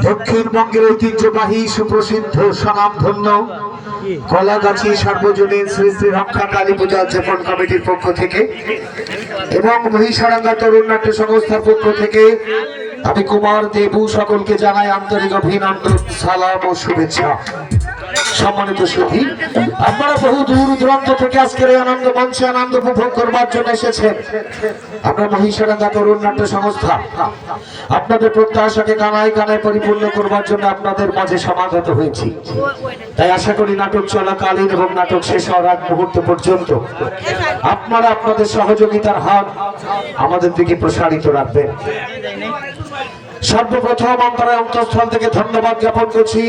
দক্ষিণবঙ্গের ঐতিহ্যবাহী সুপ্রসিদ্ধ স্বনামধন্য কলাগাছি সার্বজনীন শ্রী শ্রী রক্ষা কালী পূজা উদযাপন কমিটির পক্ষ থেকে এবং মহিষারাঙ্গা তরুণ নাট্য সংস্থার পক্ষ থেকে আমি কুমার দেবু সকলকে জানাই আন্তরিক অভিনন্দন, সালাম ও শুভেচ্ছা। সম্মানিত সুধী, আপনারা বহু দূর দূরান্ত থেকে আজকের এই আনন্দ মঞ্চে আনন্দ উপভোগ করবার জন্য এসেছেন। আমরা মহিষারাঙ্গা তরুণ নাট্য সংস্থা আপনাদের প্রত্যাশাকে কানায় কানায় পরিপূর্ণ করবার জন্য আপনাদের মাঝে সমাগত হয়েছি। তাই আশা করি নাটক চলাকালীন এবং নাটক শেষ হওয়ার আগ মুহূর্ত পর্যন্ত আপনারা আপনাদের সহযোগিতার হাত আমাদের দিকে প্রসারিত রাখবেন। সর্বপ্রথম আমরা অন্তঃস্থল থেকে ধন্যবাদ জ্ঞাপন করছি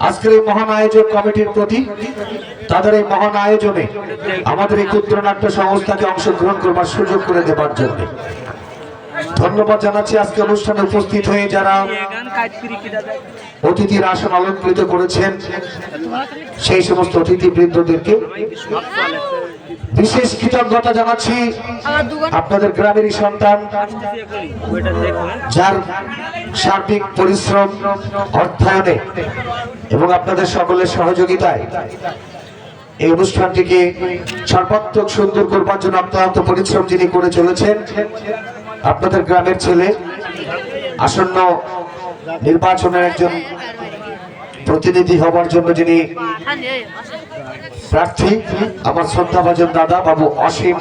আজকের এই মহান আয়োজক কমিটির প্রতি। তাদের এই মহান আয়োজনে আমাদের এই ক্ষুদ্র নাট্য সংস্থাকে অংশগ্রহণ করবার সুযোগ করে দেবার জন্য ধন্যবাদ জানাচ্ছি। আজকে অনুষ্ঠানে উপস্থিত হয়ে যারা অতিথির আসন অলঙ্কৃত করেছেন সেই সমস্ত অতিথিবৃন্দদেরকে বিশেষ কৃতজ্ঞতা জানাচ্ছি। আপনাদের গ্রামেরই সন্তান, যার সার্বিক পরিশ্রম, অর্থায়নে এবং আপনাদের সকলের সহযোগিতায় এই অনুষ্ঠানটিকে সর্বাত্মক সুন্দর করবার জন্য অত্যন্ত পরিশ্রম যিনি করে চলেছেন, আপনাদের গ্রামের ছেলে, আসন্ন নির্বাচনের একজন প্রতিনিধি হবার জন্য যিনি প্রার্থী, আমার শ্রদ্ধাভাজন দাদা বাবু অসীম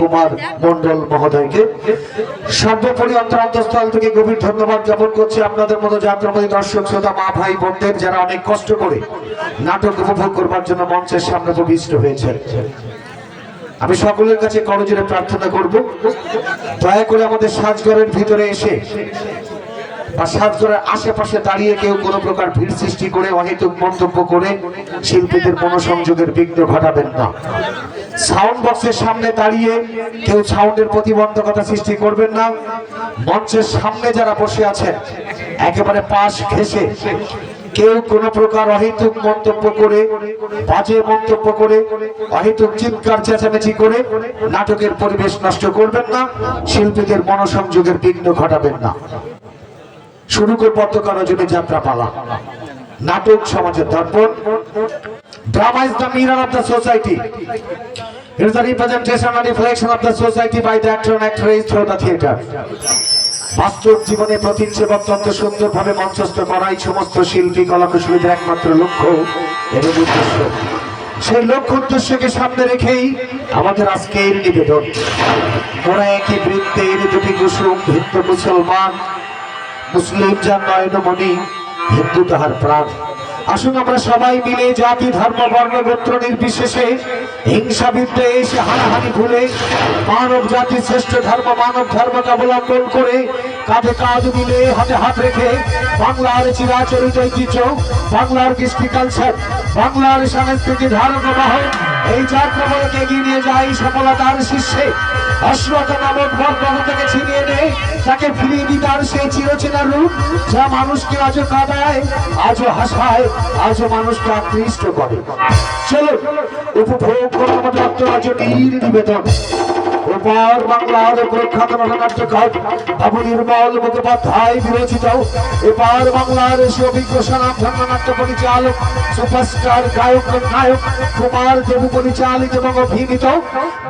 কুমার মন্ডল মহোদয়কে সর্বোপরি অন্তরস্থল থেকে গভীর ধন্যবাদ জ্ঞাপন করছি। আপনাদের মতো যাত্রাবাদী দর্শক শ্রোতা মা ভাই বোনদের যারা অনেক কষ্ট করে নাটক উপভোগ করবার জন্য মঞ্চের সামনে উপবিষ্ট হয়েছে, আমি সকলের কাছে করজোড়ে প্রার্থনা করব, দয়া করে আমাদের সাজঘরের ভিতরে এসে বা সাজঘরের আশেপাশে দাঁড়িয়ে কেউ কোনো প্রকার ভিড় সৃষ্টি করে অহেতুক মন্তব্য করে শিল্পীদের মনোসংযোগের বিঘ্ন ঘটাবেন না। সাউন্ড বক্সের সামনে দাঁড়িয়ে কেউ সাউন্ডের প্রতিবন্ধকতা সৃষ্টি করবেন না। মঞ্চের সামনে যারা বসে আছেন একেবারে পাশ ঘেঁষে কেউ কোন প্রকার অহেতুক মন্তব্য করে, বাজে মন্তব্য করে, অহেতুক চিৎকার চেঁচামেচি করে নাটকের পরিবেশ নষ্ট করবেন না, শিল্পীদের মনোসংযোগের বিঘ্ন ঘটাবেন না। শুরু করব অত্যকারজনী যাত্রাপালা। নাটক সমাজের দর্পণ। Drama is the mirror of the society. It is the representation and reflection of the society by the actor and actress through the theatre. বাস্তব জীবনে প্রতিচ্ছবি অত্যন্ত সুন্দরভাবে মঞ্চস্থ করাই সমস্ত শিল্পী কলাকুশলীদের একমাত্র লক্ষ্য এবং উদ্দেশ্য। সেই লক্ষ্য উদ্দেশ্যকে সামনে রেখেই আমাদের আজকের নিবেদন। মোরা একই বৃত্তের দুটি কুসুম, হিন্দু মুসলমান, মুসলিম যার নয়নমণি, হিন্দু তাহার প্রাণ। আসুন আমরা সবাই মিলে জাতি ধর্ম বর্ণ গোত্র নির্বিশেষে হিংসা বিদ্বেষ হানাহানি ভুলে মানব জাতির শ্রেষ্ঠ ধর্ম মানব ধর্মকে অবলম্বন করে কাঁধে কাঁধ মিলে হাতে হাত রেখে বাংলার চিরাচরিত ঐতিহ্য, বাংলার কৃষ্টি কালচার, বাংলার সংস্কৃতি ধারণ বাহক এই যাত্রাকে এগিয়ে নিয়ে যায় সফলতার শীর্ষে। অশ্লীলতা নামক বর্ণ থেকে ছিনিয়ে নেয়, তাকে ফিরিয়ে দিতে আর সেই চিরচেনা রূপ যা মানুষকে আজও কাঁদায়, আজও হাসায়, আজও মানুষকে আকৃষ্ট করে। চলো উপভোগ করো আমাদের অত্যরাজনীর নিবেদন। ওপার বাংলার প্রখ্যাত নাট্যকার বাবু নির্মল মুখোপাধ্যায় বিরচিত, এপার বাংলার সে অভিজ্ঞ স্বনামধন্য নাট্য পরিচালক সুপারস্টার গায়ক নায়ক কুমার দেবু পরিচালিত এবং অভিনীত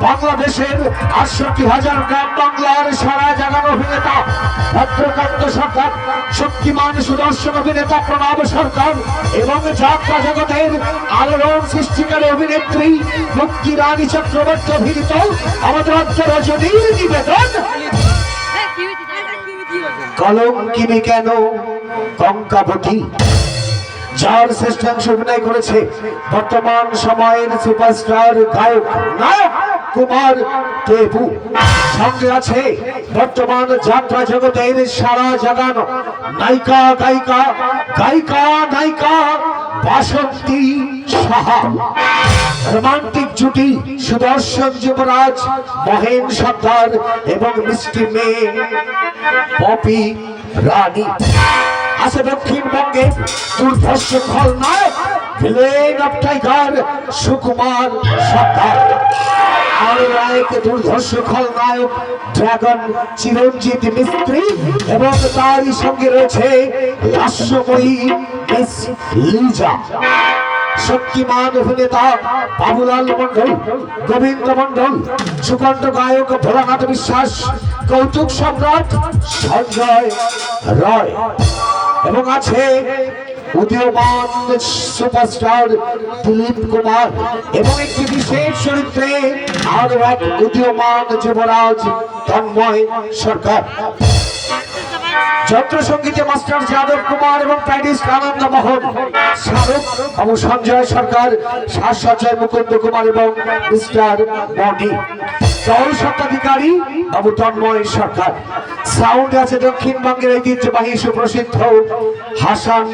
বাংলাদেশের ৬৮,০০০ গ্রাম বাংলার সারা জাগানো অভিনেতা ভদ্রকান্ত সরকার, শক্তিমান সুদর্শন অভিনেতা প্রণব সরকার এবং যাত্রা জগতের আলোড়ন সৃষ্টিকারী অভিনেত্রী মুক্তি রানী চক্রবর্তী অভিনীত আমাদের অন্তরজনীর নিবেদন কলঙ্কিনী কেন কঙ্কাবতী, যার শ্রেষ্ঠাংশ অভিনয় করেছে বর্তমান সময়ের সুপারস্টার গায়ক নায়ক কুমার দেবু। সঙ্গে আছে বর্তমান যাত্রা জগতের সারা জাগানো নায়িকা গায়িকা গায়িকা নায়িকা বাসন্তী সাহা, রোমান্টিক জুটি সুদর্শন যুবরাজ মহেন সর্দার এবং মিষ্টি মেয়ে পপি রানী। আছে দক্ষিণবঙ্গে দুর্ধর্ষ খলনায়ক ভিলেন অফ টাইগার সুকুমার সর্দার, আর এক দুর্ধর্ষ খলনায়ক ড্রাগন চিরঞ্জিত মিস্ত্রি, এবং তারই সঙ্গে রয়েছে লাস্যময়ী মিস লিজা। শক্তিমান অভিনেতা বাবুলাল মন্ডল, গোবিন্দ মন্ডল, সুকণ্ঠ গায়ক ভোলানাথ বিশ্বাস, কৌতুক সম্রাট সঞ্জয় রায়, এবং আছে উদীয়মান সুপারস্টার দিলীপ কুমার, এবং একটি বিশেষ চরিত্রে আরো এক উদীয়মান যুবরাজ তন্ময় সরকার। যন্ত্র সঙ্গীতে মাস্টার যাদব কুমার এবং প্যাডিস্ট আনন্দ মোহন, শাহরুখ বাবু সঞ্জয় সরকার, সাজসজ্জায় মুকুন্দ কুমার এবং মিস্টার মনি, দল স্বত্বাধিকারী বাবু তন্ময় সরকার। সাউন্ড আছে দক্ষিণবঙ্গের ঐতিহ্যবাহী সুপ্রসিদ্ধ Hasan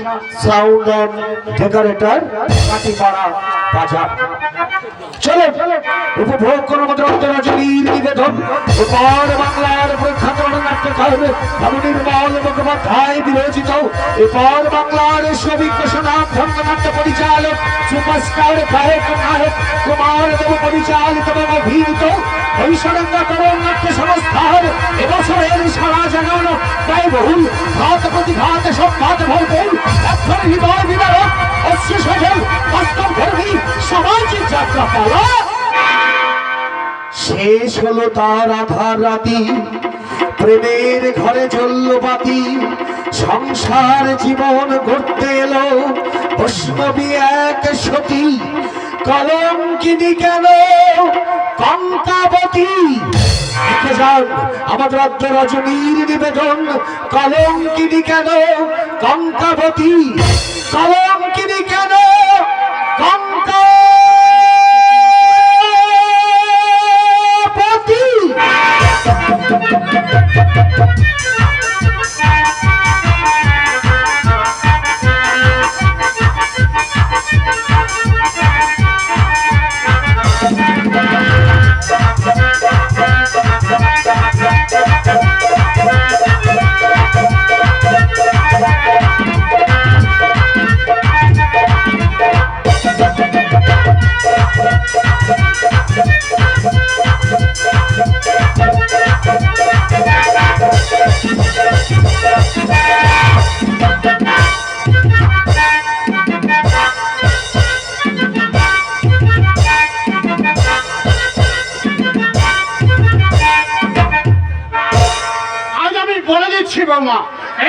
sound and decorator, Katipara বাজার। চলো উপভোগ করো আমাদের অন্তরাজনীর নিবেদন। এবার বাংলার প্রখ্যাত নাট্যকার বাবু নির্মল মুখোপাধ্যায় বিরচিত, এবার বাংলার সবিজ্ঞ সুনাম ধন্যনাট্য পরিচালক সুপারস্টার গায়ক নায়ক কুমার দেব পরিচালিত এবং অভিনীত ঐশ্বরঙ্গ তরুণ নাট্য সংস্থার এবছরের সারা জাগানো ব্যয়বহুল ঘাত প্রতিঘাত সংঘাত ভরপুর একজন হৃদয় বিদারক অশ্রু সজল বাস্তব ধর্মী সামাজিক যাত্রা পালা শেষ হলো তার আধার রাতি, প্রেমের ঘরে জ্বলল বাতি, সংসার জীবন গড়তে এলো বৈষ্ণবী এক সতী, কলঙ্কিনী কেন কঙ্কাবতী। আমাদের অন্তরাজনীর নিবেদন, কলঙ্কিনী কেন কঙ্কাবতী, কলঙ্কিনী কেন কঙ্কাবতী।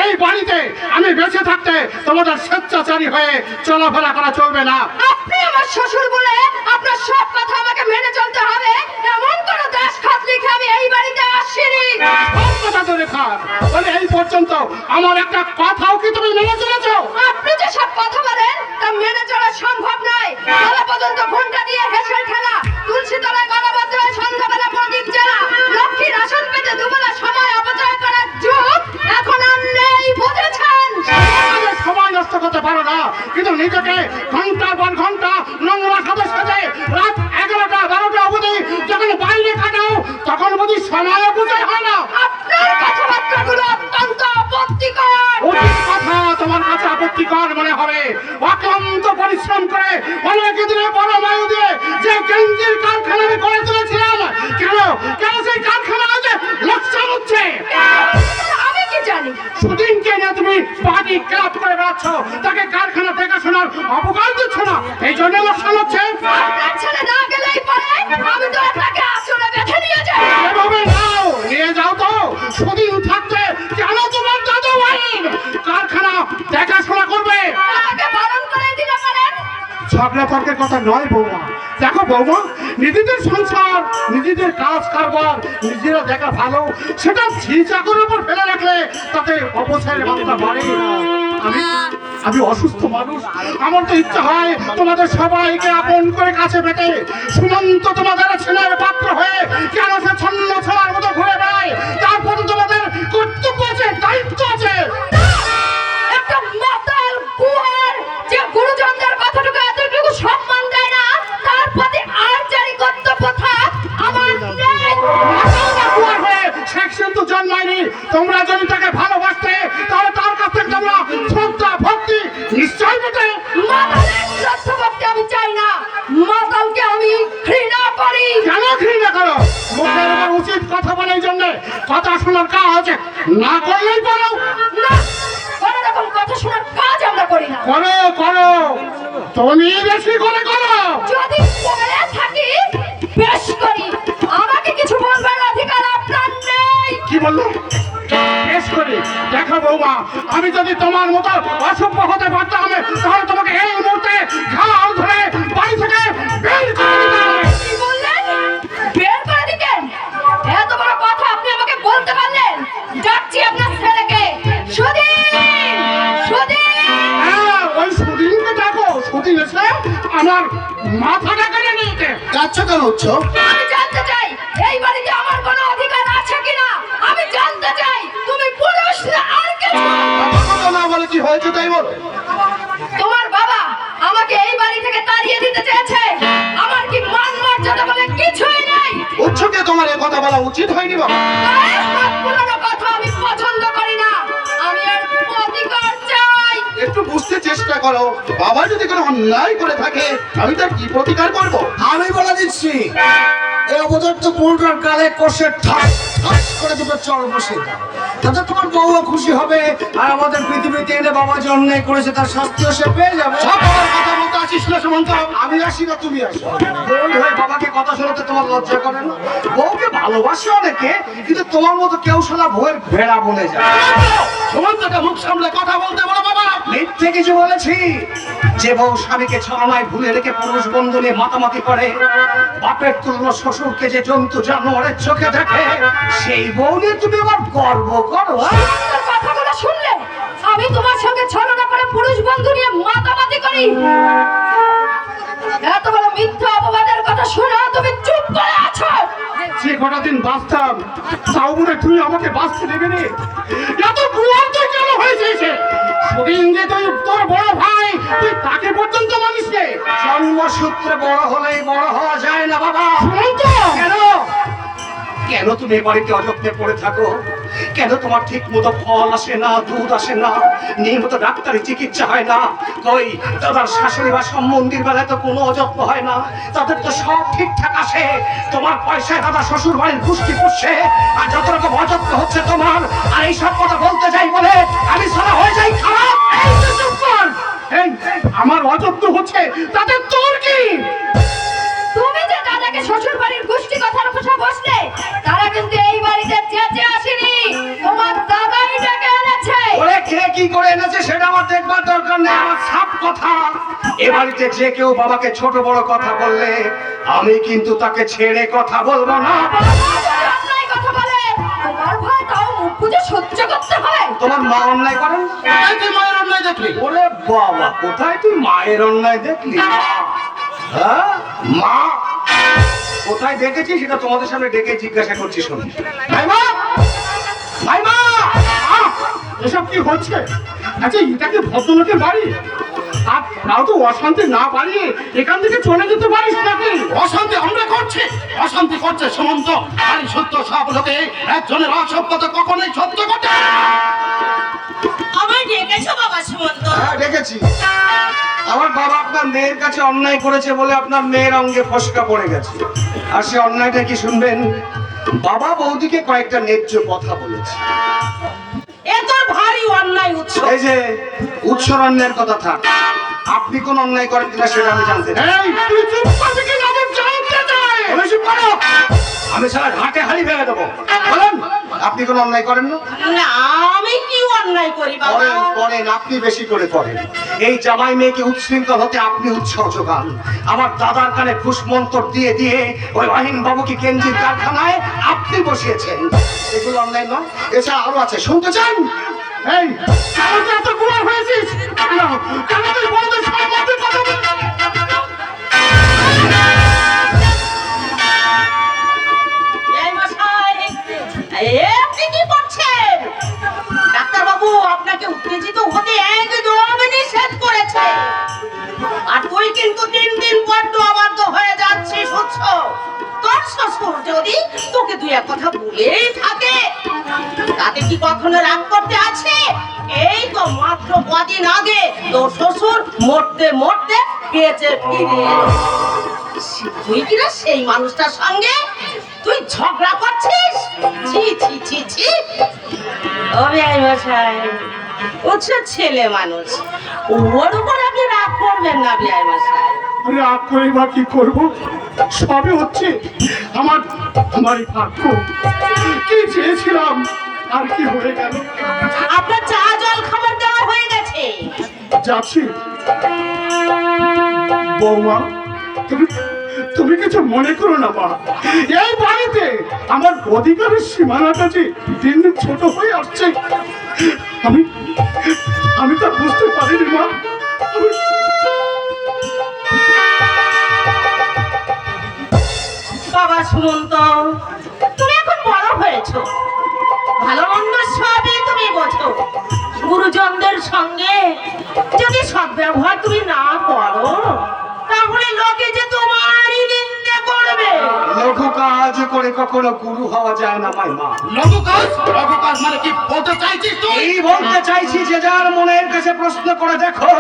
এই বাড়িতে আমি বেঁচে থাকতে তোমাদের স্বেচ্ছাচারী হয়ে চলাফেরা করা চলবে না। আপনি আমার শ্বশুর বলে আপনার সব কথা আমাকে মেনে চলতে হবে, এমন কোন দাস খাত লিখে আমি এই বাড়িতে আসিনি। সব কথা তো রেখা বলে এই পর্যন্ত আমার একটা কথাও কি তুমি মেনে চলেছো? আপনি যে সব কথা বলেন তা মেনে চলা সম্ভব নয়। গলা পর্যন্ত ঘন্টা দিয়ে হেসেল খেলা, তুলসী তলায় গলাবদ্ধ হয়ে সন্ধ্যাবেলা প্রদীপ জ্বালা, লক্ষ্মীর আসন পেতে দুবেলা সময় অপচয় করার যুগ এখন আর নেই, বুঝেছেন? সময় নষ্ট করতে পারো না, কিন্তু নিজেকে ঘন্টার পর ঘন্টা নোংরা সাথে সাথে রাত 11টা 12টা অবধি যখন বাইরে কাটাও তখন বুঝি সময় অপচয় হয় না? আপনার কথাবার্তাগুলো অত্যন্ত আপত্তিকর। অধিক কথা তোমার কাছে আপত্তিকর মনে হবে। অক্লান্ত পরিশ্রম করে অনেক দিনের পরমায়ু দিয়ে যে গেঞ্জির কারখানা আমি করে তুলেছিলাম, কেন কেন সেই কারখানা আজ লোকসান হচ্ছে? আমি কি জানি? সুদিনকে নিয়ে তুমি পার্টি ক্লাব করে বেড়াচ্ছ, তাকে কারখানা দেখাশোনার অবকাশ দিচ্ছ না, এই জন্য লোকসান হচ্ছে। আপনার ছেলে না গেলেই পারে, আমি তো আপনাকে আসলে বেঁধে নিয়ে যাই। এভাবে নাও, নিয়ে যাও তো। সুদিন থাকতে কেন তোমার দাদু আইন কারখানা দেখাশোনা করবে? আমাকে বারণ করে দিতে পারেন। ঝগড়া তর্কের কথা নয় বৌমা। দেখো বৌমা, নিজেদের সংসার নিজেদের কাজ কারবার নিজেরা দেখা ভালো, সেটা ঝি চাকরের উপর ফেলে রাখলে তাতে অবসরের মাত্রা বাড়ে। আমি অসুস্থ মানুষ, আমার তো ইচ্ছা হয় তোমাদের সবাইকে আপন করে কাছে পেতে সুমন্ত তোমাদের ছেলের পাত্র হয়ে কেন সে ছন্ন ছেলের মতো ঘুরে বেড়ায়। তারপরে তোমাদের কর্তব্য আছে, দায়িত্ব আছে। একটা মাতাল কুয়ার যে গুরুজনদের কথাটুকু এতটুকু সম্মান দেয় না, তার প্রতি আর জারি কর্তব্য থাক আমার নেই। কুয়ার হয়ে শেখ সিন্ধু জন্মায়নি। তোমরা যদি তাকে ভালোবাসতে তাহলে তার কাছ থেকে তোমরা শ্রদ্ধা ভক্তি নিশ্চয় পেতে। মাতালের শ্রদ্ধা তুমি বেশি করে করো। যদি করে থাকি বেশ করি, আমাকে কিছু বলবার অধিকার আপনার নেই। কি বললে? বেশ করি। দেখো বৌমা, আমি যদি তোমার মতো অসভ্য হতে পারতাম তাহলে তোমাকে এই মুহূর্তে ঘাড় ধরে বাড়ি থেকে বের করে দিতাম। কি বললেন? বের করে দিতেন? এত বড় কথা আপনি আমাকে বলতে পারলেন? ডাকছি আপনার ছেলেকে। সুধীর, সুধীর। হ্যাঁ, ওই সুদিনকে ডাকো। সুদিন এসে আমার মাথাটা কেটে নিয়েছে। কাচ্চা কেন হচ্ছ? আমি জানতে চাই এই বাড়িতে আমার কোনো অধিকার আছে কিনা। আমি জানতে চাই তুমি পুরুষ না আর কিছু। কথা না বলে কি হয়েছে তাই বলো। তোমার বাবা আমাকে এই বাড়ি থেকে তাড়িয়ে দিতে চেয়েছে। আমার কি মান মর্যাদা বলে কিছুই নেই। উচ্চকে তোমার এই কথা বলা উচিত হয়নি বাবা। গায়ে হাত বুলানো কথা আমি পছন্দ করি না। আমি এর প্রতিকার চাই। একটু বুঝতে চেষ্টা করো, বাবা যদি কোনো অন্যায় করে থাকে আমি তার কি প্রতিকার করব? আমি বলে দিচ্ছি, এই অবদার্থ পুরোটার গালে কষে ঠাস ঠাস করে দুটো চড় বসে দাও। তাতে তোমার বউও খুশি হবে, আর আমাদের পৃথিবীতে এনে বাবা যে অন্যায় করেছে তার শাস্তিও সে পেয়ে যাবে। সব বাবার কথা বলতে আসিস না সুমন্ত। আমি আসি না তুমি আসো। বউ হয়ে বাবাকে কথা শোনাতে তোমার লজ্জা করে না? বউকে ভালোবাসে অনেকে, কিন্তু তোমার মতো কেউ শোনা বউয়ের ভেড়া বলে যায়। সুমন্তকে মুখ সামলে কথা বলতে বলো বাবা। মিথ্যে কিছু বলেছি? যে বউ স্বামীকে ছলনায় ভুলে রেখে পুরুষ বন্ধু নিয়ে মাতামাতি করে, বাপের তুল্য শ্বশুরকে যে জন্তু জানোয়ারের চোখে দেখে, সেই বউ নিয়ে তুমি আবার গর্ব করো? তোর কথাগুলো শুনলে আমি তোমার সঙ্গে ছলনা করে পুরুষ বন্ধু নিয়ে মাতামাতি করি? এত বড় মিথ্যা অপবাদের কথা শুনে তুমি চুপ করে আছো। যে কটা দিন বাঁচতাম তাও মনে তুই আমাকে বাঁচতে দেবে রে। এত বুয়ার তুই কেন হয়েছিস? সুদিন যে তুই তোর বড় ভাই, তুই তাকে পর্যন্ত মানিস রে। জন্মসূত্রে বড় হলেই বড় হওয়া যায় না বাবা। সুমন্ত! কেন কেন তুমি এ বাড়িতে অযত্নে পড়ে থাকো? কেন তোমার ঠিক মতো ফল আসে না, দুধ আসে না, নিয়মিত ডাক্তারি চিকিৎসা হয় না? কই দাদার শাশুড়ি বা সম্বন্ধীর বেলায় তো কোনো অযত্ন হয় না, তাদের তো সব ঠিকঠাক আসে। তোমার পয়সায় দাদা শ্বশুর বাড়ির পুষ্টি পুষছে, আর যত রকম অযত্ন হচ্ছে তোমার। আর এইসব কথা বলতে যাই বলে আমি সারা হয়ে যাই খারাপ। এই যে চুপ কর। এই আমার অযত্ন হচ্ছে, তাতে তোর কি? তুমি যে দাদাকে শ্বশুর বাড়ির গোষ্ঠী কথার কথা বসলে, তারা কিন্তু এই বাড়িতে চেঁচে আসেনি, তোমার দাদাই ডেকে এনেছে। ওরে কে কি করে এনেছে সেটা আমার দেখবার দরকার নেই, আমার সাপ কথা। এ বাড়িতে যে কেউ বাবাকে ছোট বড় কথা বললে আমি কিন্তু তাকে ছেড়ে কথা বলবো না। বাবা যদি অন্যায় কথা বলে, তোমার ভয় তাও মুখ বুজে সহ্য করতে হয়। তোমার মা অন্যায় করেন? কোথায় তুই মায়ের অন্যায় দেখলি? ওরে বাবা, কোথায় তুই মায়ের অন্যায় দেখলি? হ্যাঁ, মা কোথায় দেখেছি সেটা তোমাদের সামনে ডেকে জিজ্ঞাসা করছি। শোন ভাইমা! ভাইমা! আহ! এসব কি হচ্ছে? আচ্ছা, এটা কি ভদ্রলোকের বাড়ি? আর তাও তো অশান্তি না বাড়িয়ে এখান থেকে চলে যেতে পারিস নাকি? অশান্তি আমরা করছি, অশান্তি করছে সুমন্ত। আর সত্য সব লোকে একজনের অসভ্যতা কখনোই সত্য ঘটে। আমায় ডেকেছো বাবা সুমন্ত? হ্যাঁ ডেকেছি। আমার বাবা আপনার মেয়ের কাছে অন্যায় করেছে বলে আপনার মেয়ের অঙ্গে ফসকা পড়ে গেছে। আর সে অন্যায়টা কি শুনবেন? বাবা বৌদিকে কয়েকটা ন্যায্য কথা বলেছে। এ তোর ভারী অন্যায় উৎস। এই যে উৎসর অন্যায়ের কথা থাক, আপনি কোন অন্যায় করেন কিনা সেটা আমি জানতে চাই। এই তুই চুপ করবি কি না? আমি জানতে চাই। আমি চুপ করো। আমি সারা ঘাটে হাড়ি ভেঙে দেবো। বলেন, আপনি কোন অন্যায় করেন না? না, আমি কি অন্যায় করি বাবা? করেন করেন, আপনি বেশি করে করেন। এই জামাই মেয়েকে উচ্ছৃঙ্খল হতে আপনি উৎসাহ যোগান। আমার দাদার কানে ফুসমন্তর দিয়ে দিয়ে ওই অহিন বাবুকে কেন্দ্রিক কারখানায় আপনি বসিয়েছেন। এগুলো অন্যায় নয়? এছাড়া আরো আছে, শুনতে চান? এই কেন তুই এত কুমার হয়েছিস? কেন কেন তুই বলতে সম্মতি কথা বলছিস? এই মশাই, আপনি কি করছেন? ডাক্তারবাবু আপনাকে উত্তেজিত হতে একদম নিষেধ করেছে। আর তুই কিন্তু দিন দিন বড্ড অবাধ্য হয়ে যাচ্ছিস উৎস। তোর শ্বশুর যদি তোকে দুই এক কথা বলেই থাকে, তাতে কি কখনো রাগ করতে আছে? এই তো মাত্র কদিন আগে তোর শ্বশুর মরতে মরতে বেঁচে ফিরে এলো। তুই কিনা সেই মানুষটার সঙ্গে তুই ঝগড়া করছিস? ছি ছি ছি ছি। ও বেআই মশাই, ও ছেলে মানুষ, ওর উপর আপনি রাগ করবেন না বিআই মশাই। রাগ করে বা কি করবো, সবই হচ্ছে আমার আমারই ভাগ্য। কি চেয়েছিলাম আর কি হয়ে গেল। আপনার চা জল খাবার দেওয়া হয়ে গেছে। যাচ্ছি। বৌমা, তুমি তুমি কিছু মনে করো না মা, এই বাড়িতে আমার অধিকারের সীমানাটা যে দিন দিন ছোট হয়ে আসছে, আমি আমি তা বুঝতে পারিনি মা। বাবা শুনুন তো, তুমি এখন বড় হয়েছো, ভালো মন্দ সবই তুমি বোঝো। গুরুজনদের সঙ্গে যদি সদ্ব্যবহার তুমি না করো, তাহলে লোকে যে তোমারই নিন্দে করবে। লঘু কাজ করে কখনো গুরু হওয়া যায় না মাইমা। লঘু কাজ মানে কি বলতে চাইছিস তুই? এই বলতে চাইছি যে যার মনের কাছে প্রশ্ন করে দেখো,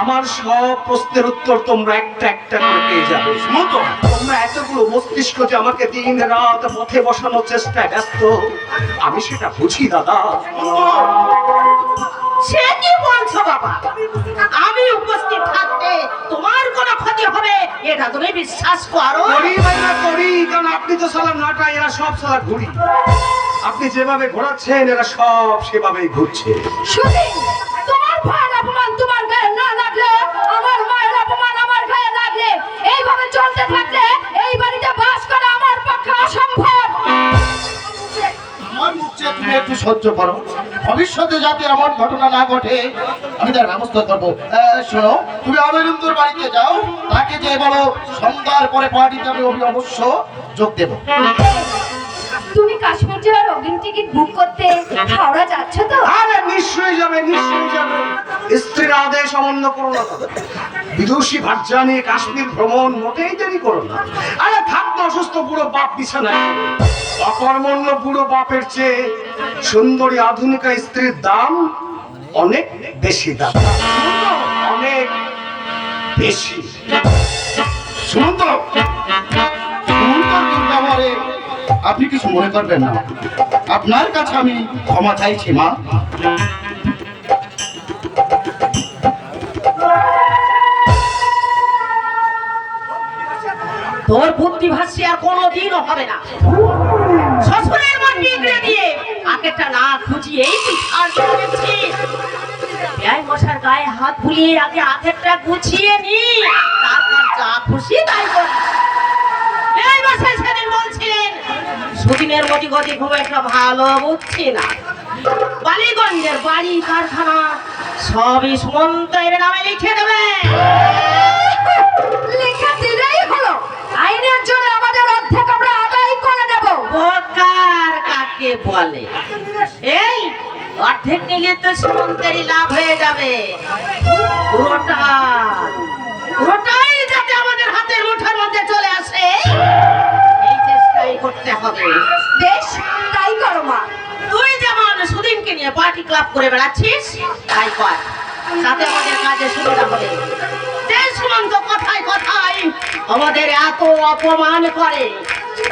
আমার সব প্রশ্নের উত্তর তোমরা একটা একটা করে পেয়ে যাবে। মতো তোমরা এতগুলো মস্তিষ্ক যে আমাকে দিন রাত পথে বসানোর চেষ্টায় ব্যস্ত, আমি সেটা বুঝি দাদা। সে কি বলছো বাবা? আমি উপস্থিত থাকতে তোমার কোনো ক্ষতি হবে এটা তুমি বিশ্বাস করো? করি মাইমা করি, কারণ আপনি তো সালা নাটা, এরা সব সালা ঘুরি। আপনি যেভাবে ঘোরাচ্ছেন এরা সব সেভাবেই ঘুরছে। সুদিন, তোমার ভাইয়ের অপমান তোমার গায়ে না লাগলে, আমার মায়ের অপমান আমার গায়ে লাগলে, এইভাবে চলতে থাকলে এই বাড়িতে বাস করা আমার পক্ষে অসম্ভব। আমার মুখ চেয়ে তুমি একটু সহ্য করো, ভবিষ্যতে যাতে এমন ঘটনা না ঘটে আমি তার ব্যবস্থা করবো। শোনো, তুমি অবিরুদ্ধর বাড়িতে যাও, তাকে যে বলো সন্ধ্যার পরে পার্টিতে আমি অবশ্য যোগ দেবো। তুমি কাশ্মীর যাওয়ার অগ্রিম টিকিট বুক করতে হাওড়া যাচ্ছ তো? আরে নিশ্চয়ই যাবে, নিশ্চয়ই যাবে। স্ত্রীর আদেশ অমান্য করো না। বিদুষী ভাজ্যা নিয়ে কাশ্মীর ভ্রমণ মোটেই দেরি করো না। আরে থাকতো অসুস্থ বুড়ো বাপ বিছানায় পড়ে। অকর্মণ্য বুড়ো বাপের চেয়ে সুন্দরী আধুনিকা স্ত্রীর দাম অনেক বেশি, দাম অনেক বেশি। সুমন্ত, সুমন্তর দুর্ব্যবহারে আপনি কিছু মনে করবেন না, আপনার কাছে আমি ক্ষমা চাইছি মা। তোর বুদ্ধি ভাসি আর কোনোদিনও হবে না। শ্বশুরের মন বিগড়ে দিয়ে আগেরটা না খুঁজিয়েই তুই ছাড় করে দিচ্ছিস। বিআই মশার গায়ে হাত বুলিয়ে আগে হাতেরটা গুছিয়ে নি, তারপর যা খুশি তাই কর। বিআই মশাই সেদিন বলছিলেন সুদিনের গতি গতি খুব একটা ভালো বুঝছি না। বালিগঞ্জের বাড়ি কারখানা সবই সুমন্তের নামে লিখে দেবে। লিখে দিলেই হলো, আইনের জন্য আমাদের অর্ধেক আমরা আদায় করে দেব। বোকার কাকে বলে? এই অর্ধেক নিলে তো সুমন্তেরই লাভ হয়ে যাবে। পুরোটাই যাতে আমাদের হাতের মুঠোর মধ্যে চলে আসে এই চেষ্টাই করতে হবে। বেশ, তাই করো মা। তুই যেমন সুদিনকে নিয়ে পার্টি ক্লাব করে বেড়াচ্ছিস তাই কর, তাতে আমাদের কাজে সুবিধা হবে। যে সুমন্ত কথায় কথায় আমাদের এত অপমান করে,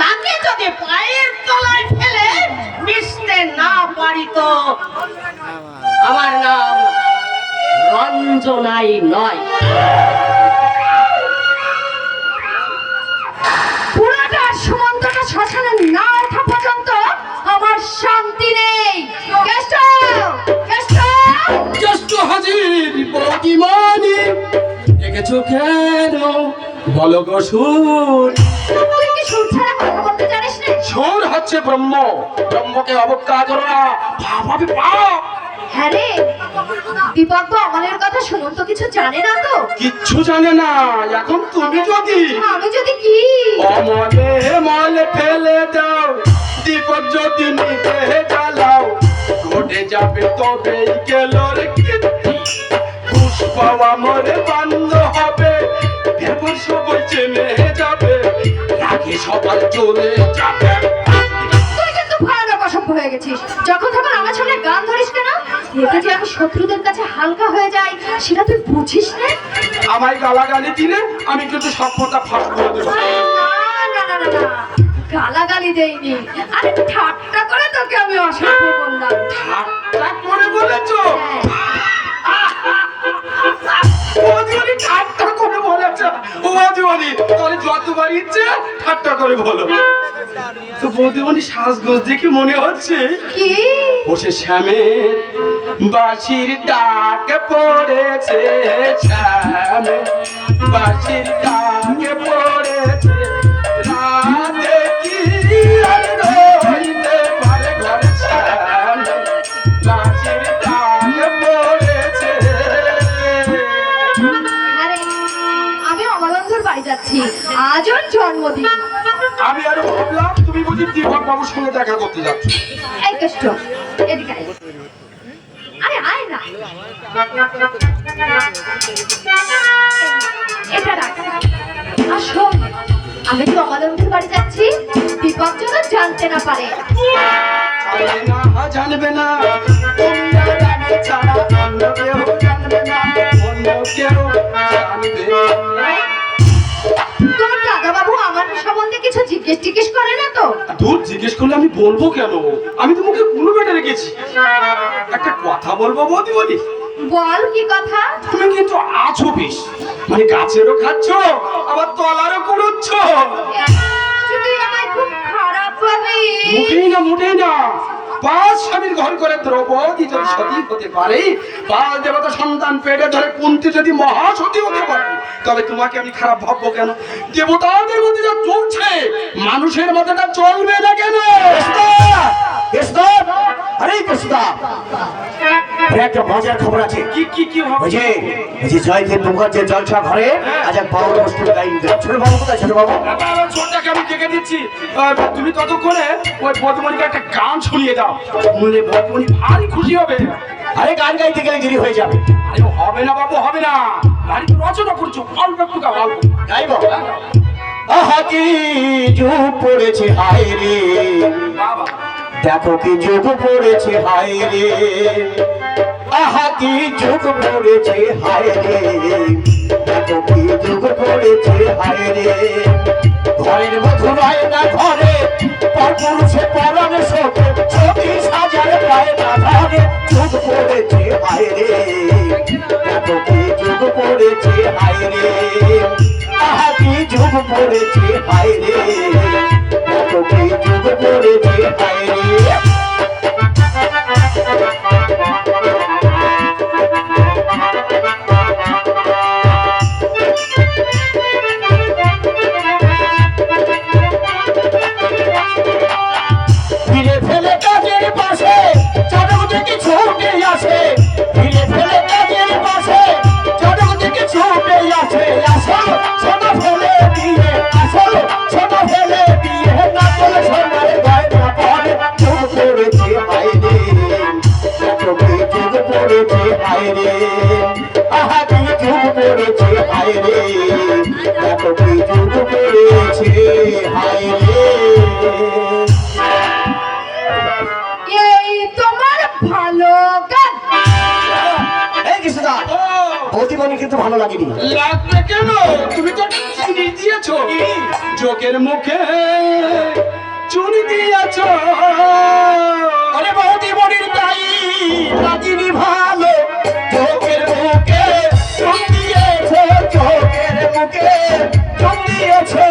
তাকে যদি পায়ের তলায় ফেলে মিশতে না পারি তো আমার নাম রঞ্জনাই নয়। পুরোটা সুমন্তটা শ্মশানে না ওঠা পর্যন্ত আমার শান্তি নেই। কেষ্ট, কেষ্ট, জ্যেষ্ঠ হাজির বৌদিমানি, ডেকেছো কেন বলো গো সুর? তুই কি সুর ছাড়া কথা বলতে জানিস না? সুর হচ্ছে ব্রহ্ম, ব্রহ্মকে অবজ্ঞা করো না, পাপ হবে পাপ। হ্যাঁ রে, বিপক্ষ অমলের কথা শুনুন তো কিছু জানে না তো? কিচ্ছু জানে না। এখন তুমি যদি আমি যদি কি? অমলে মলে ফেলে দাও, দীপক যদি নিতে জ্বালাও, ঘটে যাবে তবে গেলোর কীর্তি। পুষ্প আমার বান্ধ হবে, ভেবর সবাই চেনে যাবে, রাগে সবাই চলে যাবে। তুই কিন্তু ভয়ানক অসভ্য হয়ে গেছিস। যখন তখন আমার সামনে গান ধরিস কেন? এতে যে আমি শত্রুদের কাছে হালকা হয়ে যাই সেটা তুই বুঝিস না? আমায় গালাগালি দিলে আমি কিন্তু সব কথা ফাঁস করে দেবো। না না না না না, গালাগালি দেইনি, আরে ঠাট্টা করে তোকে আমি অসভ্য বললাম। ঠাট্টা করে বলেছো? হ্যাঁ। করে বলো। তো বৌদিমণি সাজগোজ দেখে মনে হচ্ছে কি বসে শ্যামের বাঁশির ডাক পড়েছে, শ্যামের বাঁশির ডাক পড়েছে, রাতে কি আর রইতে পারে ঘরে, শ্যামের বাঁশির ডাক পড়েছে। আরে আমি অমলান্ধর বাড়ি যাচ্ছি, আজ ওর জন্মদিন। আমি আরো ভাবলাম তুমি বুঝি দীপক বাবুর সঙ্গে দেখা করতে যাচ্ছ। এই কষ্ট এদিকে আয়। আরে আয় না, এটা রাখ। আর শোন, আমি তো অমলান্ধর বাড়ি যাচ্ছি, দীপক যেন জানতে না পারে। জানবে না, জানবে না, তুমি আর আমি ছাড়া অন্য কেউ জানবে না, অন্য কেউ জানবে না। তোমার দাদা বাবু আমার সম্বন্ধে কিছু জিজ্ঞেস করে না তো? দূর জিজ্ঞেস করলে আমি বলবো কেন? আমি তো মুখে কোনো বেটে রেখেছি। একটা কথা বলবো বৌদি বলি? বল কি কথা? তুমি কিন্তু আছো বেশ, মানে গাছেরও খাচ্ছ আবার তলারও কুড়ুচ্ছ। যদি আমায় খুব খারাপ ভাবে। মোটেই না, মোটেই না। পাঁচ স্বামীর ঘর করে দ্রৌপদী যদি সতী হতে পারে, পাঁচ দেবতা সন্তান পেটে ধরে কুন্তী যদি মহাসতী হতে পারে, তবে তোমাকে আমি খারাপ ভাববো কেন? দেবতাদের মধ্যে যা চলছে মানুষের মধ্যে তা চলবে না কেন? আরে কৃষ্ণা, একটা মজার খবর আছে। কি কি কি হবে? ওই যে জয়দেব মুখার্জের জলসা ঘরে আজ এক বাউল বস্তুর গাইন। ছোট বাবু কোথায়? ছোট বাবু ছোটটাকে আমি ডেকে দিচ্ছি। তুমি ততক্ষণে ওই বর্ধমানকে একটা গান শুনিয়ে দাও, শুনলে বর্ধমানি ভারী খুশি হবে। আরে গান গাইতে গেলে দেরি হয়ে যাবে। আরে হবে না বাবু, হবে না। বাড়িতে রচনা করছো, অল্প একটু গাও, অল্প গাইব। আহা কি যুগ পড়েছে হায় রে, বাবা। দেখো কি যুগ পড়েছে হায় রে, আহা কি যুগ পড়েছে হায় রে, দেখো কি যুগ পড়েছে হায় রে। ঘরের মধু রয় না ঘরে, পর পুরুষে পরাণে শোকে, ছবি সাজার পায় না ধরে, যুগ পড়েছে হায় রে, দেখো কি যুগ পড়েছে হায় রে, আহা কি যুগ পড়েছে হায় রে, দেখো কি যুগ পড়েছে হায় রে। ফিরে ফেলে কাজের পাশে চটক থেকে ছুটে আসে, ফিরে ফেলে কাজের পাশে চটক থেকে ছুটে আসে, আসল সোনা ফেলে দিয়ে, আসল সোনা ফেলে দিয়ে, না বলে সোনার গয়না পরে, যুগ পড়েছে হায় রে, দেখো কি যুগ পড়েছে হায় রে, আহা কি যুগ পড়েছে হায় রে, দেখো কি যুগ পড়েছে হায় রে। এই তোমার ভালো গান। এই কৃষ্ণদা, ও, বৌদিমণি কিন্তু ভালো লাগেনি। লাগবে কেন? তুমি তো চিনি দিয়েছো, চোখের মুখে চুনি দিয়েছো। আরে বৌদিমণির তাই লাগেনি ভালো, চোখের মুখে চুন দিয়েছে, চোখের মুখে চুন দিয়েছে।